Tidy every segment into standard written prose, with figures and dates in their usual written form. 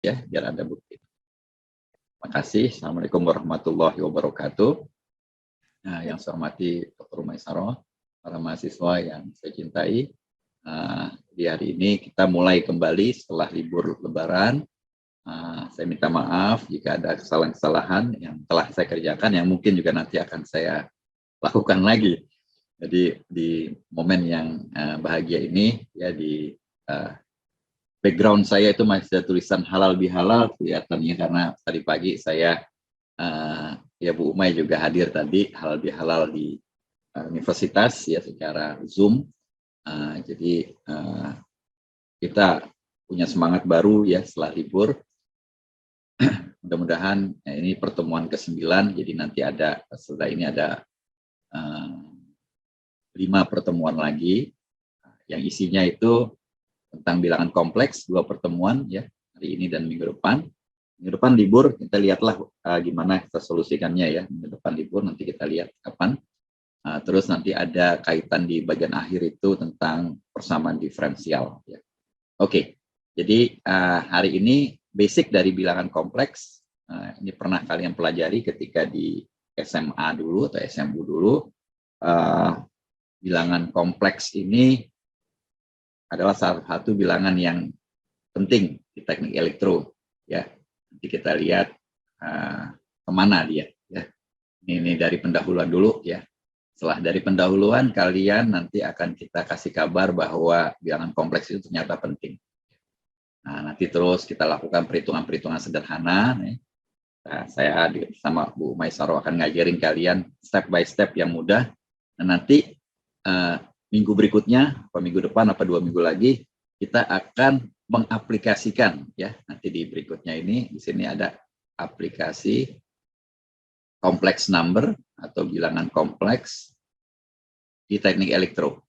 ya, biar Anda bukti. Terima kasih. Assalamualaikum warahmatullahi wabarakatuh. Nah, yang saya hormati Dr. Umaisaro, para mahasiswa yang saya cintai, di hari ini kita mulai kembali setelah libur Lebaran. Saya minta maaf jika ada kesalahan-kesalahan yang telah saya kerjakan, yang mungkin juga nanti akan saya lakukan lagi. Jadi di momen yang bahagia ini, ya di background saya itu masih ada tulisan halal bihalal kelihatannya, karena tadi pagi saya ya Bu Umay juga hadir tadi halal bihalal di universitas ya secara Zoom. Jadi kita punya semangat baru ya setelah libur. Mudah-mudahan ini pertemuan ke-9, jadi nanti ada setelah ini ada 5 pertemuan lagi yang isinya itu tentang bilangan kompleks, 2 pertemuan ya, hari ini dan minggu depan. Minggu depan libur, kita lihatlah gimana kita solusikannya ya. Minggu depan libur, nanti kita lihat kapan. Terus nanti ada kaitan di bagian akhir itu tentang persamaan diferensial ya. Oke, jadi hari ini basic dari bilangan kompleks, ini pernah kalian pelajari ketika di SMA dulu atau SMU dulu. Bilangan kompleks ini adalah salah satu bilangan yang penting di teknik elektro ya. Nanti kita lihat kemana dia ya. Ini dari pendahuluan dulu ya. Setelah dari pendahuluan, kalian nanti akan kita kasih kabar bahwa bilangan kompleks itu ternyata penting. Nah, nanti terus kita lakukan perhitungan-perhitungan sederhana. Nah, saya bersama Bu Umaisaro akan ngajarin kalian step by step yang mudah. Dan nanti minggu berikutnya, apa minggu depan, apa 2 minggu lagi, kita akan mengaplikasikan ya. Nanti di berikutnya ini, di sini ada aplikasi complex number atau bilangan kompleks di teknik elektro.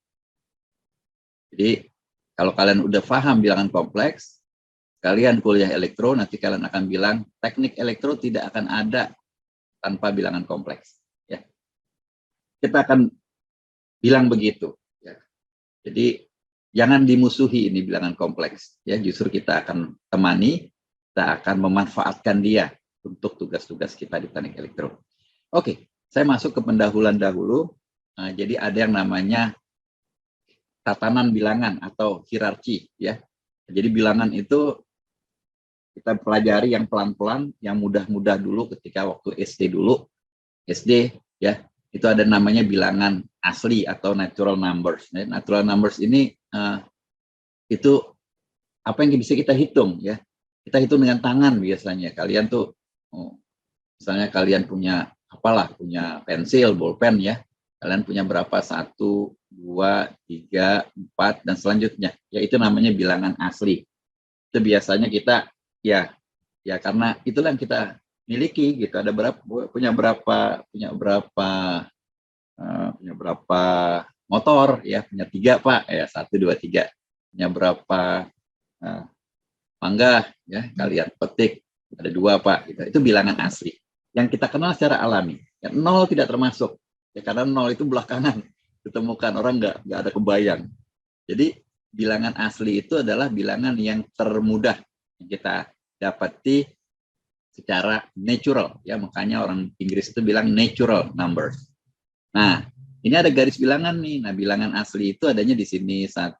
Jadi kalau kalian udah paham bilangan kompleks, kalian kuliah elektro, nanti kalian akan bilang teknik elektro tidak akan ada tanpa bilangan kompleks. Ya. Kita akan bilang begitu. Ya. Jadi jangan dimusuhi ini bilangan kompleks. Ya, justru kita akan temani, kita akan memanfaatkan dia untuk tugas-tugas kita di teknik elektro. Oke, saya masuk ke pendahuluan dahulu. Jadi ada yang namanya tatanan bilangan atau hierarki ya. Jadi bilangan itu kita pelajari yang pelan-pelan, yang mudah-mudah dulu ketika waktu SD dulu. SD ya, itu ada namanya bilangan asli atau natural numbers. Natural numbers ini itu apa yang bisa kita hitung ya. Kita hitung dengan tangan biasanya. Kalian tuh misalnya kalian punya apalah, punya pensil, bolpen ya. Kalian punya berapa? 1, 2, 3, 4 dan selanjutnya. Ya itu namanya bilangan asli. Itu biasanya kita ya karena itulah yang kita miliki gitu. Ada berapa punya berapa motor ya, punya 3 Pak ya, 1 2 3. Punya berapa mangga ya, kalian petik ada 2 Pak gitu. Itu bilangan asli yang kita kenal secara alami. Ya, 0 tidak termasuk ya, karena 0 itu belakangan ditemukan, orang nggak ada kebayang. Jadi bilangan asli itu adalah bilangan yang termudah yang kita dapati secara natural ya, makanya orang Inggris itu bilang natural numbers. Nah, ini ada garis bilangan nih. Nah, bilangan asli itu adanya di sini 1,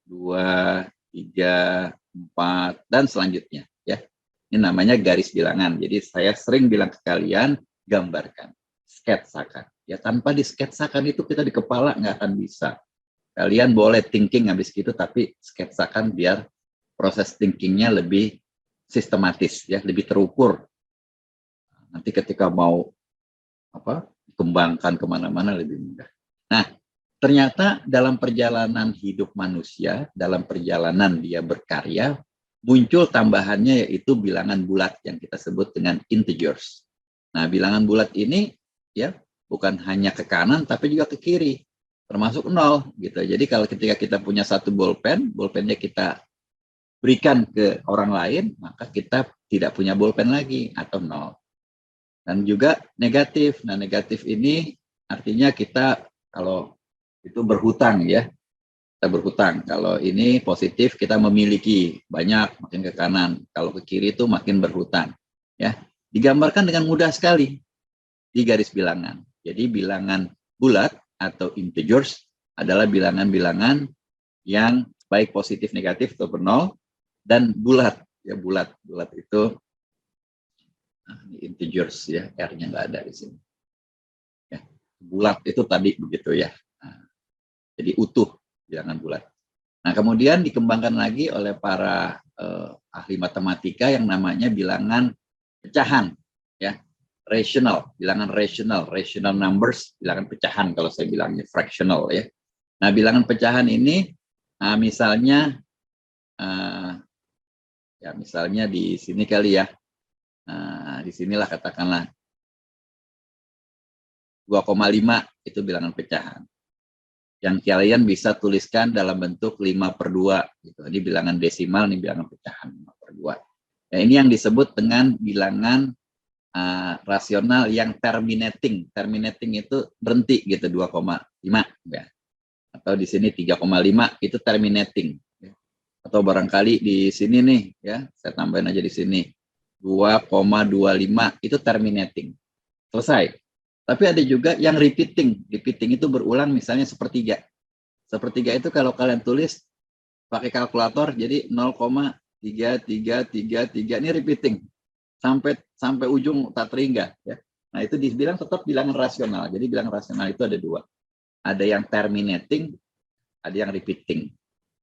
2, 3, 4 dan selanjutnya ya. Ini namanya garis bilangan. Jadi saya sering bilang ke kalian, gambarkan, sketsakan. Ya tanpa disketsakan itu kita di kepala nggak akan bisa. Kalian boleh thinking habis gitu, tapi sketsakan biar proses thinkingnya lebih sistematis ya, lebih terukur. Nanti ketika mau kembangkan kemana-mana lebih mudah. Nah, ternyata dalam perjalanan hidup manusia, dalam perjalanan dia berkarya, muncul tambahannya yaitu bilangan bulat yang kita sebut dengan integers. Nah, bilangan bulat ini ya bukan hanya ke kanan tapi juga ke kiri, termasuk 0 gitu. Jadi kalau ketika kita punya 1 bolpen, bolpennya kita berikan ke orang lain, maka kita tidak punya bolpen lagi atau 0. Dan juga negatif. Nah, negatif ini artinya kita kalau itu berhutang ya. kita berhutang. Kalau ini positif, kita memiliki banyak, makin ke kanan. Kalau ke kiri itu makin berhutang. Ya, digambarkan dengan mudah sekali di garis bilangan. Jadi bilangan bulat atau integers adalah bilangan-bilangan yang baik positif, negatif atau bernol, dan bulat. Ya, bulat itu integers ya, R-nya nggak ada di sini. Ya, bulat itu tadi begitu ya. Nah, jadi utuh bilangan bulat. Nah, kemudian dikembangkan lagi oleh para ahli matematika yang namanya bilangan pecahan, ya, bilangan rational numbers, bilangan pecahan kalau saya bilangnya fractional ya. Nah, bilangan pecahan ini, misalnya, ya misalnya di sini kali ya, di sinilah katakanlah 2,5 itu bilangan pecahan. Yang kalian bisa tuliskan dalam bentuk 5/2 gitu. Ini bilangan desimal, ini bilangan pecahan 5/2. Nah, ini yang disebut dengan bilangan rasional yang terminating. Terminating itu berhenti gitu, 2,5 ya. Atau di sini 3,5 itu terminating. Atau barangkali di sini nih ya, saya tambahin aja di sini 2,25 itu terminating. Selesai. Tapi ada juga yang repeating. Repeating itu berulang, misalnya sepertiga. Sepertiga itu kalau kalian tulis pakai kalkulator, jadi 0,3333 ini repeating. Sampai ujung tak terhingga. Ya. Nah, itu dibilang tetap bilangan rasional. Jadi bilangan rasional itu ada dua. Ada yang terminating, ada yang repeating.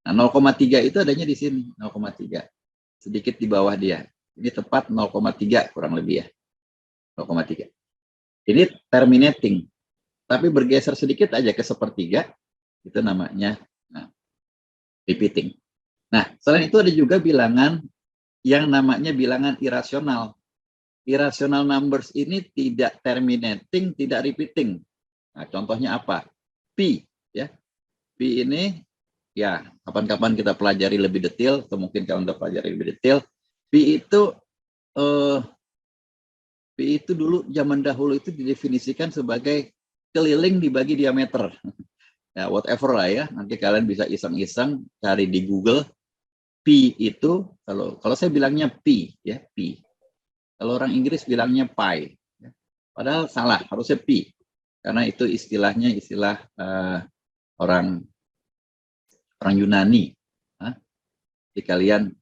Nah, 0,3 itu adanya di sini. 0,3. Sedikit di bawah dia. Ini tepat 0,3 kurang lebih ya. 0,3. Ini terminating, tapi bergeser sedikit aja ke sepertiga, itu namanya repeating. Nah, selain itu ada juga bilangan yang namanya bilangan irasional. Irrational numbers ini tidak terminating, tidak repeating. Nah, contohnya apa? Pi, ya. Pi ini, ya, kapan-kapan kita pelajari lebih detail, atau mungkin kalau udah pelajari lebih detail. Pi itu dulu zaman dahulu itu didefinisikan sebagai keliling dibagi diameter. Ya, whatever lah ya. Nanti kalian bisa iseng-iseng cari di Google. Pi itu kalau saya bilangnya pi ya, pi. Kalau orang Inggris bilangnya pi. Ya. Padahal salah, harusnya pi. Karena itu istilahnya istilah orang Yunani. Jadi kalian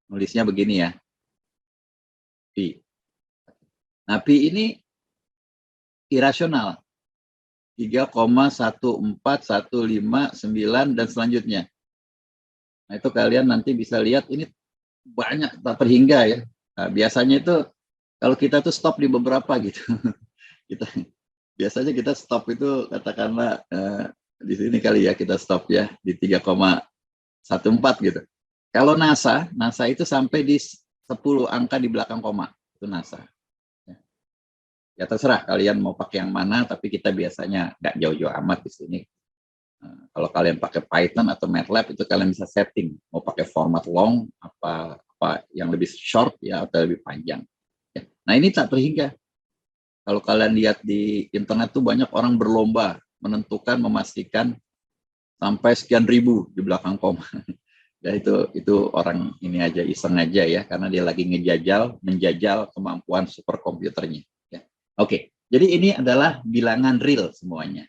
nulisnya begini ya. Pi. Nah, pi ini irasional. 3,14159 dan selanjutnya. Nah, itu kalian nanti bisa lihat ini banyak tak terhingga ya. Nah, biasanya itu kalau kita tuh stop di beberapa gitu. Biasanya kita stop itu katakanlah di sini kali ya, kita stop ya di 3,14 gitu. Kalau NASA itu sampai di 10 angka di belakang koma. Itu NASA. Ya terserah kalian mau pakai yang mana, tapi kita biasanya nggak jauh-jauh amat di sini. Kalau kalian pakai Python atau MATLAB itu kalian bisa setting mau pakai format long apa yang lebih short ya atau lebih panjang. Ya. Nah, ini tak terhingga. Kalau kalian lihat di internet tuh banyak orang berlomba menentukan, memastikan sampai sekian ribu di belakang koma. Ya itu orang ini aja, iseng aja ya, karena dia lagi menjajal kemampuan superkomputernya. Ya. Oke, jadi ini adalah bilangan real semuanya.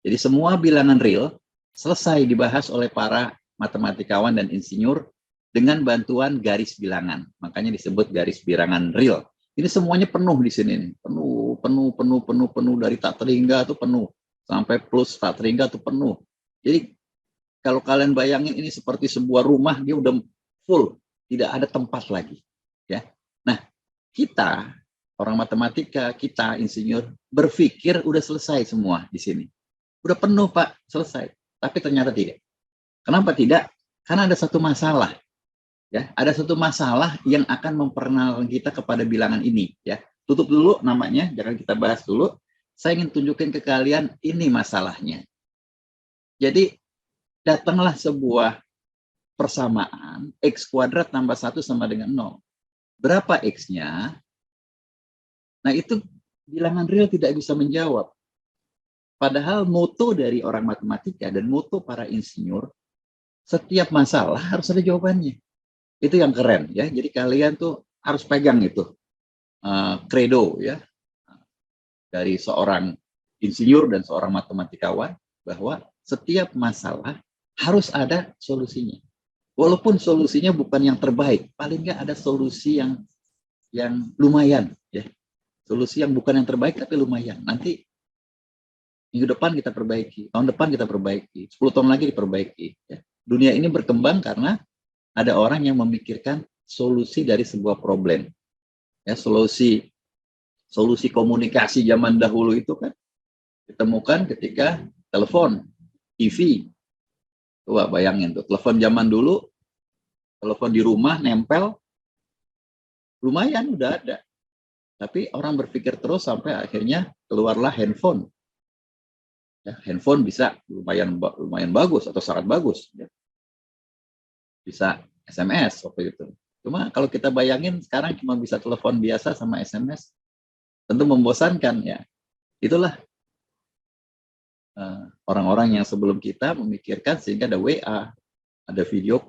Jadi semua bilangan real selesai dibahas oleh para matematikawan dan insinyur dengan bantuan garis bilangan. Makanya disebut garis bilangan real. Ini semuanya penuh di sini nih. Penuh dari tak terhingga tuh penuh. Sampai plus tak terhingga tuh penuh. Jadi kalau kalian bayangin ini seperti sebuah rumah, dia udah full, tidak ada tempat lagi. Ya. Nah, kita orang matematika, kita insinyur berpikir udah selesai semua di sini. Udah penuh Pak, selesai. Tapi ternyata tidak. Kenapa tidak? Karena ada satu masalah. Ya, ada satu masalah yang akan memperkenalkan kita kepada bilangan ini. Ya, tutup dulu namanya, jangan kita bahas dulu. Saya ingin tunjukin ke kalian ini masalahnya. Jadi datanglah sebuah persamaan x kuadrat tambah 1 sama dengan 0. Berapa x-nya? Nah, itu bilangan real tidak bisa menjawab. Padahal moto dari orang matematika dan moto para insinyur Setiap masalah harus ada jawabannya. Itu yang keren ya. Jadi kalian tuh harus pegang itu credo ya dari seorang insinyur dan seorang matematikawan, bahwa setiap masalah harus ada solusinya. Walaupun solusinya bukan yang terbaik, paling nggak ada solusi yang lumayan ya. Solusi yang bukan yang terbaik tapi lumayan. Nanti minggu depan kita perbaiki, tahun depan kita perbaiki, 10 tahun lagi diperbaiki ya. Dunia ini berkembang karena ada orang yang memikirkan solusi dari sebuah problem. Ya, solusi komunikasi zaman dahulu itu kan ditemukan ketika telepon, TV. Coba bayangin tuh, telepon zaman dulu, telepon di rumah nempel, lumayan udah ada. Tapi orang berpikir terus sampai akhirnya keluarlah handphone. Ya, handphone bisa lumayan bagus atau sangat bagus. Ya. Bisa SMS waktu itu. Cuma kalau kita bayangin sekarang cuma bisa telepon biasa sama SMS, tentu membosankan ya. Itulah orang-orang yang sebelum kita memikirkan sehingga ada WA, ada video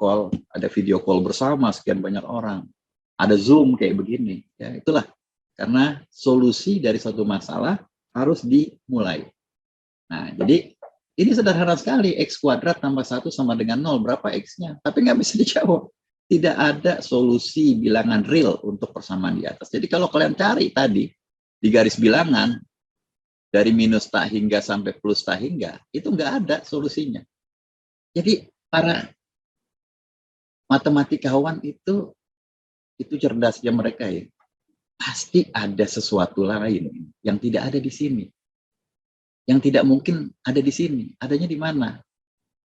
call bersama sekian banyak orang, ada Zoom kayak begini. Ya, itulah karena solusi dari satu masalah harus dimulai. Nah, jadi ini sederhana sekali, X kuadrat tambah 1 sama dengan 0, berapa X-nya? Tapi nggak bisa dijawab. Tidak ada solusi bilangan real untuk persamaan di atas. Jadi kalau kalian cari tadi, di garis bilangan, dari minus tak hingga sampai plus tak hingga, itu nggak ada solusinya. Jadi para matematikawan itu cerdasnya mereka ya. Pasti ada sesuatu lain yang tidak ada di sini. Yang tidak mungkin ada di sini. Adanya di mana?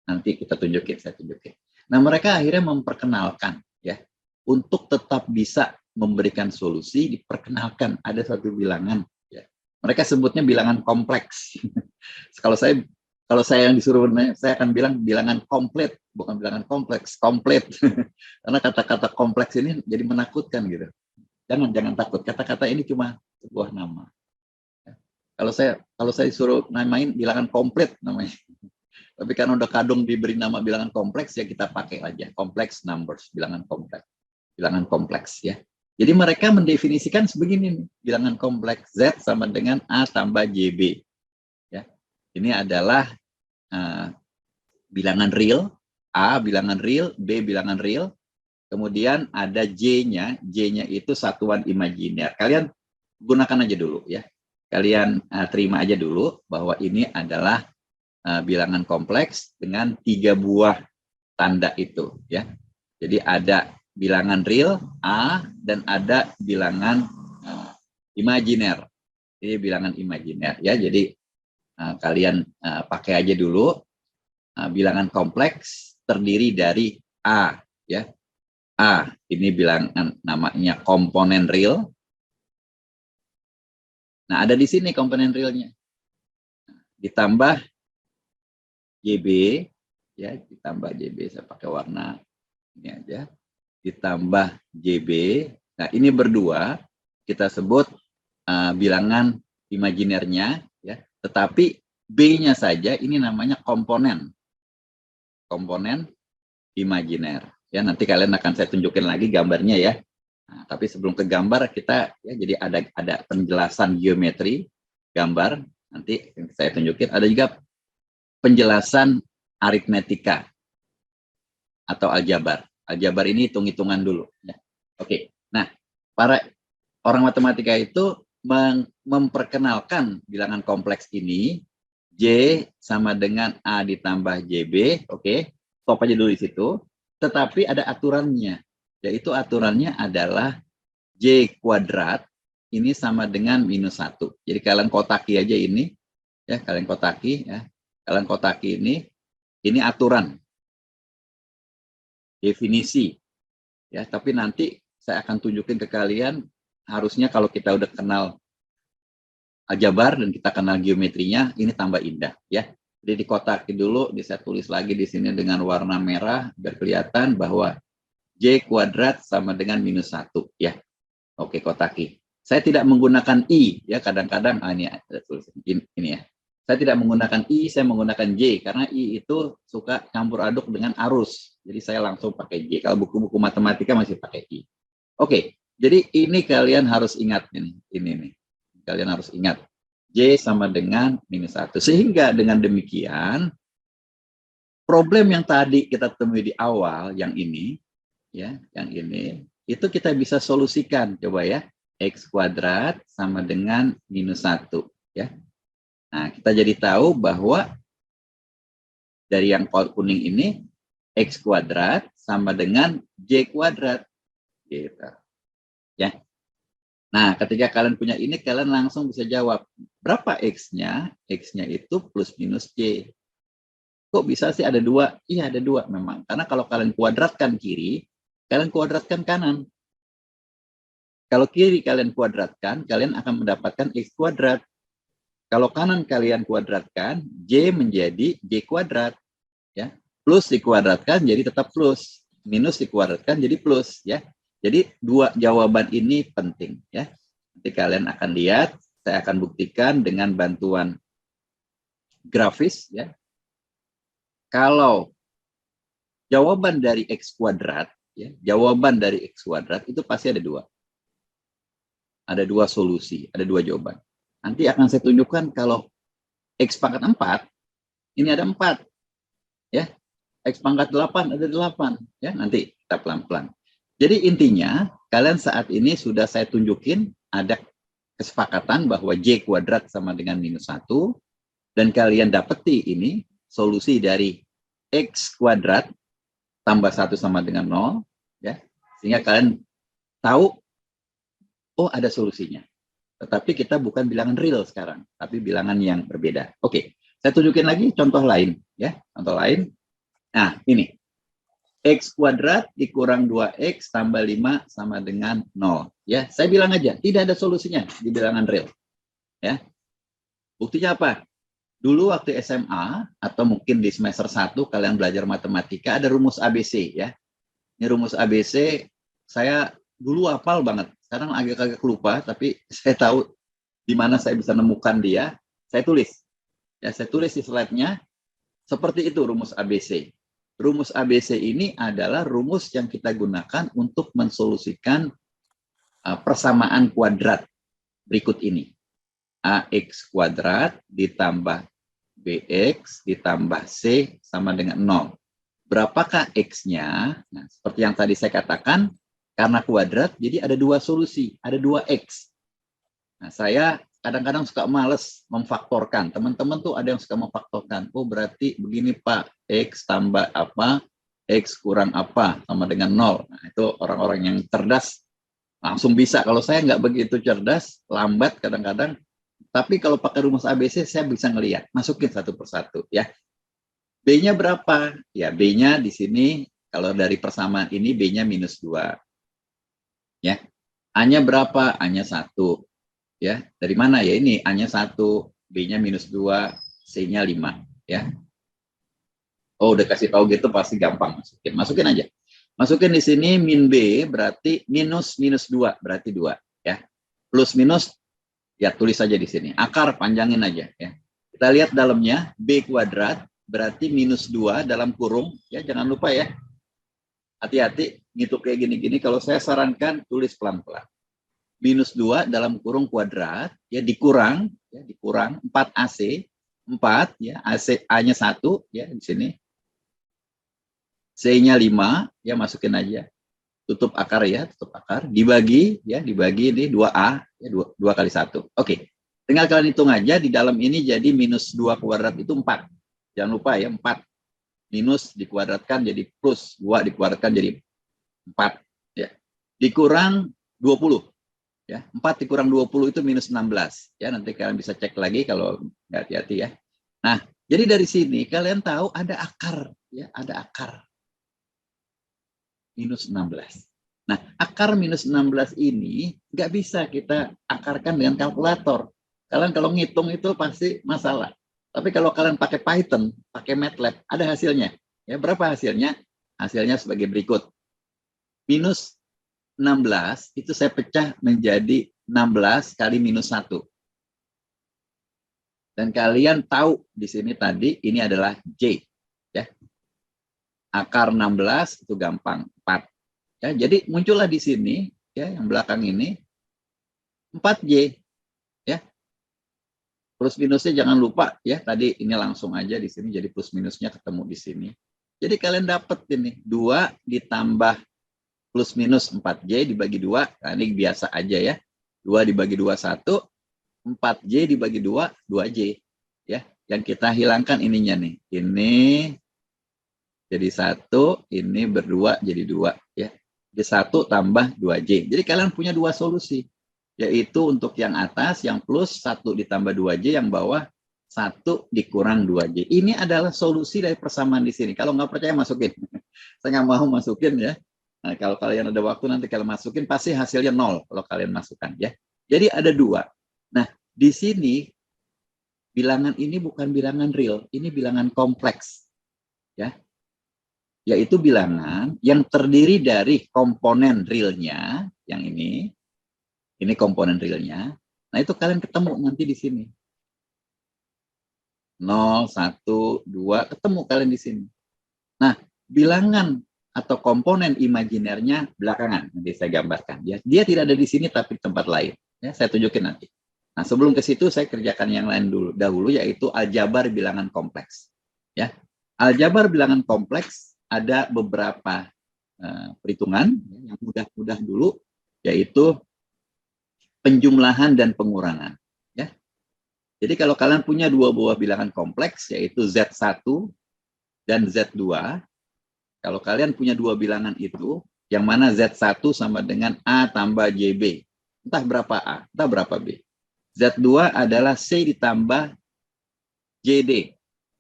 Nanti kita tunjukin, saya tunjukin. Nah, mereka akhirnya memperkenalkan ya, untuk tetap bisa memberikan solusi, diperkenalkan ada satu bilangan ya. Mereka sebutnya bilangan kompleks. Kalau saya yang disuruh, saya akan bilang bilangan komplit, bukan bilangan kompleks, komplit. Karena kata-kata kompleks ini jadi menakutkan gitu. Jangan takut, kata-kata ini cuma sebuah nama. Kalau saya disuruh namain bilangan komplit namanya. Tapi kan udah kadung diberi nama bilangan kompleks, ya kita pakai aja complex numbers, bilangan kompleks ya. Jadi mereka mendefinisikan sebegini nih, bilangan kompleks Z sama dengan A tambah JB. Ya. Ini adalah bilangan real, A bilangan real, B bilangan real, kemudian ada J-nya itu satuan imajiner. Kalian gunakan aja dulu ya. Kalian terima aja dulu bahwa ini adalah bilangan kompleks dengan 3 buah tanda itu ya. Jadi ada bilangan real A dan ada bilangan imajiner. Ini bilangan imajiner ya. Jadi kalian pakai aja dulu. Bilangan kompleks terdiri dari A ya. A ini bilangan namanya komponen real. Nah, ada di sini komponen realnya. Ditambah JB ya, ditambah JB, saya pakai warna ini aja, ditambah JB. Nah, ini berdua kita sebut bilangan imajinernya ya, tetapi B-nya saja ini namanya komponen imajiner ya. Nanti kalian akan saya tunjukin lagi gambarnya ya. Nah, tapi sebelum ke gambar kita ya, jadi ada penjelasan geometri gambar, nanti saya tunjukin. Ada juga penjelasan aritmetika atau aljabar. Aljabar ini hitung-hitungan dulu. Ya. Oke. Nah, para orang matematika itu memperkenalkan bilangan kompleks ini, J sama dengan A ditambah JB. Oke, stop aja dulu di situ. Tetapi ada aturannya, yaitu aturannya adalah J kuadrat ini sama dengan minus 1. Jadi kalian kotaki aja ini, ya kalian kotaki ya. Kalian kotaki ini aturan, definisi, ya. Tapi nanti saya akan tunjukin ke kalian, harusnya kalau kita udah kenal aljabar dan kita kenal geometrinya, ini tambah indah, ya. Jadi dikotaki dulu, saya tulis lagi di sini dengan warna merah, biar kelihatan bahwa J kuadrat sama dengan minus 1, ya. Oke, kotaki. Saya tidak menggunakan I, ya. Kadang-kadang ini ada tulisan ini ya. Saya tidak menggunakan I, saya menggunakan J, karena I itu suka campur aduk dengan arus. Jadi saya langsung pakai J. Kalau buku-buku matematika masih pakai I. Oke, jadi ini kalian harus ingat ini nih. Kalian harus ingat. J sama dengan minus 1. Sehingga dengan demikian, problem yang tadi kita temui di awal, yang ini, ya, yang ini, itu kita bisa solusikan. Coba ya, X kuadrat sama dengan minus 1. Ya. Nah, kita jadi tahu bahwa dari yang kuning ini, X kuadrat sama dengan J kuadrat. Gitu. Ya. Nah, ketika kalian punya ini, kalian langsung bisa jawab. Berapa X-nya? X-nya itu plus minus J. Kok bisa sih ada 2? Iya, ada 2 memang. Karena kalau kalian kuadratkan kiri, kalian kuadratkan kanan. Kalau kiri kalian kuadratkan, kalian akan mendapatkan X kuadrat. Kalau kanan kalian kuadratkan, J menjadi J kuadrat. Ya. Plus dikuadratkan jadi tetap plus. Minus dikuadratkan jadi plus. Ya. Jadi 2 jawaban ini penting. Ya. Nanti kalian akan lihat, saya akan buktikan dengan bantuan grafis. Ya. Kalau jawaban dari X kuadrat, ya, jawaban dari X kuadrat itu pasti ada 2. Ada 2 solusi, ada 2 jawaban. Nanti akan saya tunjukkan kalau X pangkat 4, ini ada 4. Ya, X pangkat 8 ada 8. Ya, nanti kita pelan-pelan. Jadi intinya, kalian saat ini sudah saya tunjukin ada kesepakatan bahwa J kuadrat sama dengan minus 1. Dan kalian dapati ini solusi dari X kuadrat tambah 1 sama dengan 0. Ya, sehingga kalian tahu, oh ada solusinya. Tetapi kita bukan bilangan real sekarang, tapi bilangan yang berbeda. Oke, saya tunjukin lagi contoh lain. Ya, contoh lain. Nah, ini. X kuadrat dikurang 2X tambah 5 sama dengan 0. Ya, saya bilang aja, tidak ada solusinya di bilangan real. Ya. Buktinya apa? Dulu waktu SMA, atau mungkin di semester 1, kalian belajar matematika, ada rumus ABC. Ya. Ini rumus ABC, saya dulu hafal banget. Sekarang agak-agak lupa, tapi saya tahu di mana saya bisa menemukan dia. Saya tulis. Ya, saya tulis di slide-nya. Seperti itu rumus ABC. Rumus ABC ini adalah rumus yang kita gunakan untuk mensolusikan persamaan kuadrat berikut ini. AX kuadrat ditambah BX ditambah C sama dengan 0. Berapakah X-nya? Nah, seperti yang tadi saya katakan, karena kuadrat, jadi ada 2 solusi, ada 2 X. Nah, saya kadang-kadang suka males memfaktorkan. Teman-teman tuh ada yang suka memfaktorkan. Oh, berarti begini Pak, X tambah apa, X kurang apa, sama dengan 0. Nah, itu orang-orang yang cerdas langsung bisa. Kalau saya nggak begitu cerdas, lambat kadang-kadang. Tapi kalau pakai rumus ABC, saya bisa ngelihat. Masukin satu persatu. Ya. B-nya berapa? Ya, B-nya di sini, kalau dari persamaan ini, B-nya minus 2. Ya. A-nya berapa? A-nya 1. Ya, dari mana ya ini? A-nya 1, B-nya minus 2, C-nya 5. Ya. Oh, udah kasih tahu gitu pasti gampang masukin. Masukin aja. Masukin di sini min B berarti minus 2, berarti 2. Ya. Plus minus, ya tulis saja di sini. Akar panjangin aja. Ya. Kita lihat dalamnya, B kuadrat berarti minus 2 dalam kurung. Ya, jangan lupa ya. Hati-hati, ngitung kayak gini-gini. Kalau saya sarankan, tulis pelan-pelan. Minus 2 dalam kurung kuadrat, ya dikurang 4AC, 4, ya, AC, A-nya 1, ya, di sini. C-nya 5, ya, masukin aja. Tutup akar ya, tutup akar. Dibagi, ya, dibagi ini 2A, ya, 2 kali 1. Oke, tinggal kalian hitung aja, di dalam ini jadi minus 2 kuadrat itu 4. Jangan lupa ya, 4. Minus dikuadratkan jadi plus, 2 dikuadratkan jadi 4. Ya. Dikurang 20. Ya, 4 dikurang 20 itu minus 16. Ya, nanti kalian bisa cek lagi kalau nggak hati-hati ya. Nah, jadi dari sini kalian tahu ada akar. Ya, ada akar. Minus 16. Nah, akar minus 16 ini nggak bisa kita akarkan dengan kalkulator. Kalian kalau ngitung itu pasti masalah. Tapi kalau kalian pakai Python, pakai MATLAB, ada hasilnya. Ya, berapa hasilnya? Hasilnya sebagai berikut. Minus 16 itu saya pecah menjadi 16 kali minus 1. Dan kalian tahu di sini tadi ini adalah J. Ya. Akar 16 itu gampang, 4. Ya, jadi muncullah di sini, ya, yang belakang ini 4J. Ya. Plus minusnya jangan lupa, ya, tadi ini langsung aja di sini, jadi plus minusnya ketemu di sini. Jadi kalian dapat ini, 2 ditambah plus minus 4J dibagi 2, nah ini biasa aja ya. 2 dibagi 2, 1, 4J dibagi 2, 2J. Ya, yang kita hilangkan ininya nih. Ini jadi 1, ini berdua jadi 2. Ya. Jadi 1 tambah 2J. Jadi kalian punya 2 solusi. Yaitu untuk yang atas, yang plus 1 ditambah 2J, yang bawah 1 dikurang 2J. Ini adalah solusi dari persamaan di sini. Kalau nggak percaya, masukin. Saya nggak mau masukin ya. Nah, kalau kalian ada waktu nanti kalian masukin, pasti hasilnya 0 kalau kalian masukkan ya. Jadi ada 2. Nah, di sini bilangan ini bukan bilangan real, ini bilangan kompleks. Ya. Yaitu bilangan yang terdiri dari komponen realnya, yang ini komponen realnya. Nah, itu kalian ketemu nanti di sini. 0, 1, 2, ketemu kalian di sini. Nah, bilangan atau komponen imajinernya belakangan, nanti saya gambarkan. Ya. Dia tidak ada di sini tapi di tempat lain. Ya, saya tunjukin nanti. Nah, sebelum ke situ saya kerjakan yang lain dahulu, yaitu aljabar bilangan kompleks. Ya, aljabar bilangan kompleks ada beberapa perhitungan yang mudah-mudah dulu, yaitu penjumlahan dan pengurangan. Ya, jadi kalau kalian punya 2 buah bilangan kompleks, yaitu Z1 dan Z2, kalau kalian punya 2 bilangan itu, yang mana Z1 sama dengan A tambah JB. Entah berapa A, entah berapa B. Z2 adalah C ditambah JD.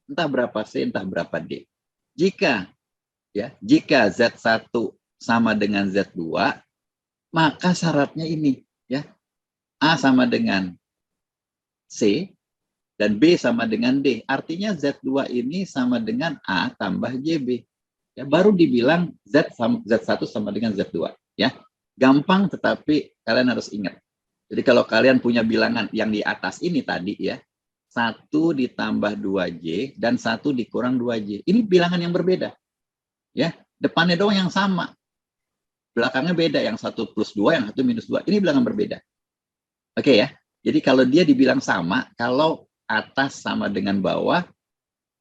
Entah berapa C, entah berapa D. Jika Z1 sama dengan Z2, maka syaratnya ini, ya. A sama dengan C dan B sama dengan D. Artinya Z2 ini sama dengan A tambah JB. Ya, baru dibilang Z1 sama dengan Z2. Ya, gampang, tetapi kalian harus ingat. Jadi kalau kalian punya bilangan yang di atas ini tadi ya, 1 ditambah 2J dan 1 dikurang 2J. Ini bilangan yang berbeda. Ya, depannya doang yang sama. Belakangnya beda, yang 1 plus 2, yang 1 minus 2. Ini bilangan berbeda. Oke ya. Jadi kalau dia dibilang sama, kalau atas sama dengan bawah,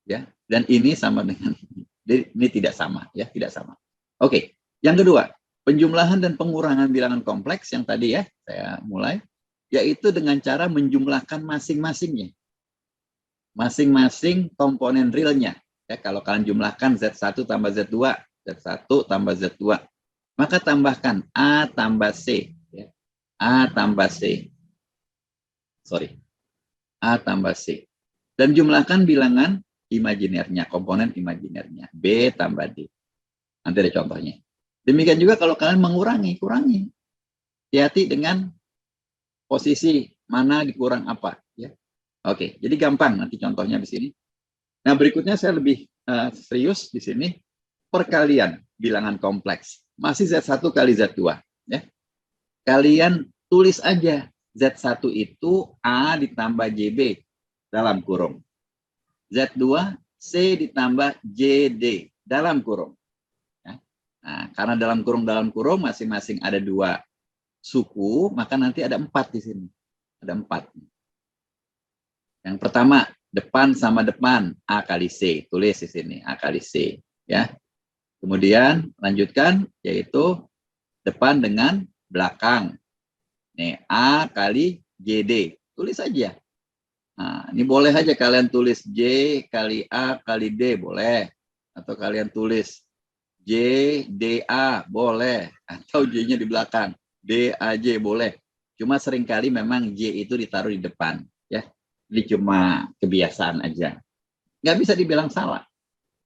ya, dan ini sama dengan ini tidak sama, ya, tidak sama. Oke, yang kedua, penjumlahan dan pengurangan bilangan kompleks yang tadi ya saya mulai, yaitu dengan cara menjumlahkan masing-masingnya, masing-masing komponen realnya. Ya, kalau kalian jumlahkan Z1 tambah Z2, Z1 tambah Z2, maka tambahkan A tambah C, ya. A tambah C. A tambah C. Dan jumlahkan bilangan imajinernya, komponen imajinernya. B tambah D. Nanti ada contohnya. Demikian juga kalau kalian mengurangi, kurangi. Hati-hati dengan posisi mana dikurang apa. Ya. Oke, jadi gampang nanti contohnya di sini. Nah, berikutnya saya lebih serius di sini. Perkalian bilangan kompleks. Masih Z1 kali Z2. Ya. Kalian tulis aja. Z1 itu A ditambah JB dalam kurung. Z2 C ditambah JD dalam kurung. Ya. Nah, karena dalam kurung masing-masing ada 2 suku, maka nanti ada 4 di sini. Ada 4. Yang pertama, depan sama depan, A kali C. Tulis di sini, A kali C. Ya. Kemudian lanjutkan, yaitu depan dengan belakang. Nih, A kali JD. Tulis saja. Nah, ini boleh aja kalian tulis J kali A kali D, boleh. Atau kalian tulis J, DA, boleh. Atau J-nya di belakang. DAJ, boleh. Cuma seringkali memang J itu ditaruh di depan. Ya. Jadi cuma kebiasaan aja. Nggak bisa dibilang salah.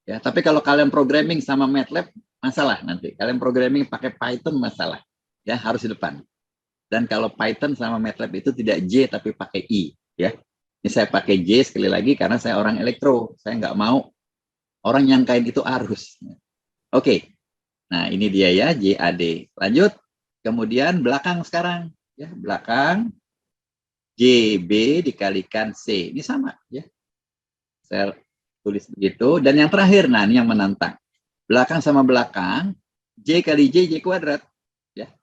Ya, tapi kalau kalian programming sama MATLAB, masalah nanti. Kalian programming pakai Python, masalah. Ya, harus di depan. Dan kalau Python sama MATLAB itu tidak J tapi pakai I, ya. Ini saya pakai J sekali lagi karena saya orang elektro, saya nggak mau orang nyangkain itu arus. Oke, nah ini dia ya JAD. Lanjut, kemudian belakang sekarang, ya belakang. JB dikalikan C. Ini sama ya. Saya tulis begitu. Dan yang terakhir, nah ini yang menantang. Belakang sama belakang, J kali J, J kuadrat. Ya.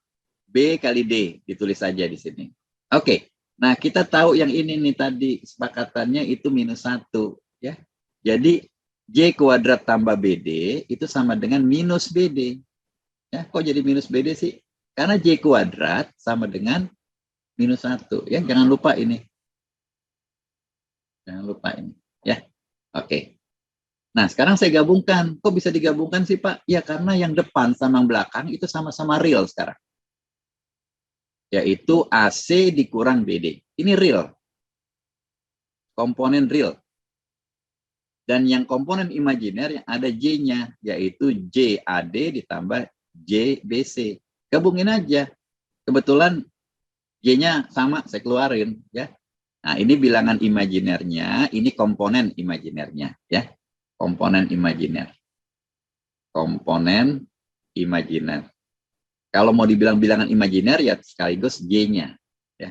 B kali D, ditulis saja di sini. Oke, nah kita tahu yang ini nih tadi, kesepakatannya itu -1. Ya. Jadi, J kuadrat tambah BD itu sama dengan minus BD. Ya, kok jadi minus BD sih? Karena J kuadrat sama dengan -1. Ya, jangan lupa ini. Jangan lupa ini. Ya, oke. Nah, sekarang saya gabungkan. Kok bisa digabungkan sih, Pak? Ya, karena yang depan sama yang belakang itu sama-sama real sekarang. Yaitu AC dikurang BD. Ini real. Komponen real. Dan yang komponen imajiner yang ada J-nya, yaitu JAD ditambah JBC. Gabungin aja. Kebetulan J-nya sama, saya keluarin. Ya. Nah, ini bilangan imajinernya, ini komponen imajinernya. Ya. Komponen imajiner. Komponen imajiner. Kalau mau dibilang bilangan imajiner, ya sekaligus J-nya. Ya.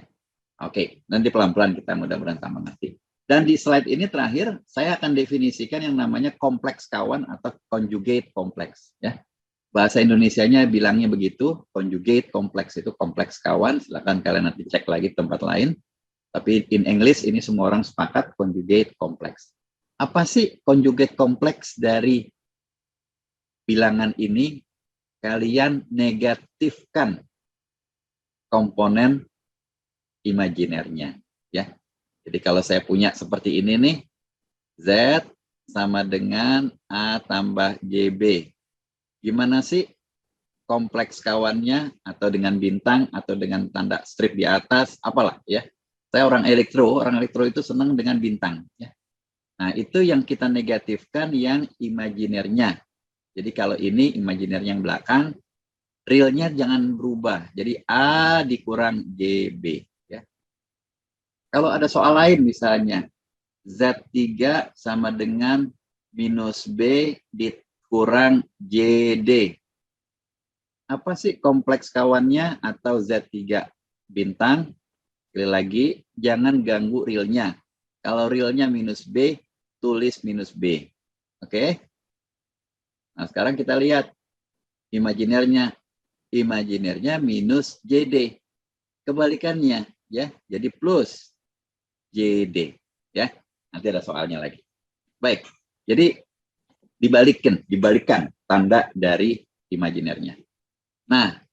Oke, nanti pelan-pelan kita mudah-mudahan sama mengerti. Dan di slide ini terakhir, saya akan definisikan yang namanya kompleks kawan atau conjugate kompleks. Ya. Bahasa Indonesianya bilangnya begitu, conjugate kompleks itu kompleks kawan. Silakan kalian nanti cek lagi tempat lain. Tapi in English ini semua orang sepakat conjugate kompleks. Apa sih conjugate kompleks dari bilangan ini? Kalian negatifkan komponen imajinernya. Ya. Jadi kalau saya punya seperti ini nih, Z sama dengan A tambah JB. Gimana sih kompleks kawannya, atau dengan bintang, atau dengan tanda strip di atas, apalah ya. Saya orang elektro itu senang dengan bintang. Ya. Nah, itu yang kita negatifkan yang imajinernya. Jadi kalau ini imajiner yang belakang, realnya jangan berubah. Jadi A dikurang JB. Ya. Kalau ada soal lain misalnya, Z3 sama dengan minus B dikurang JD. Apa sih kompleks kawannya atau Z3 bintang? Sekali lagi, jangan ganggu realnya. Kalau realnya minus B, tulis minus B. Oke? Nah, sekarang kita lihat imajinernya. Imajinernya minus JD. Kebalikannya, ya. Jadi plus JD. Ya, nanti ada soalnya lagi. Baik, jadi dibalikkan tanda dari imajinernya. Nah,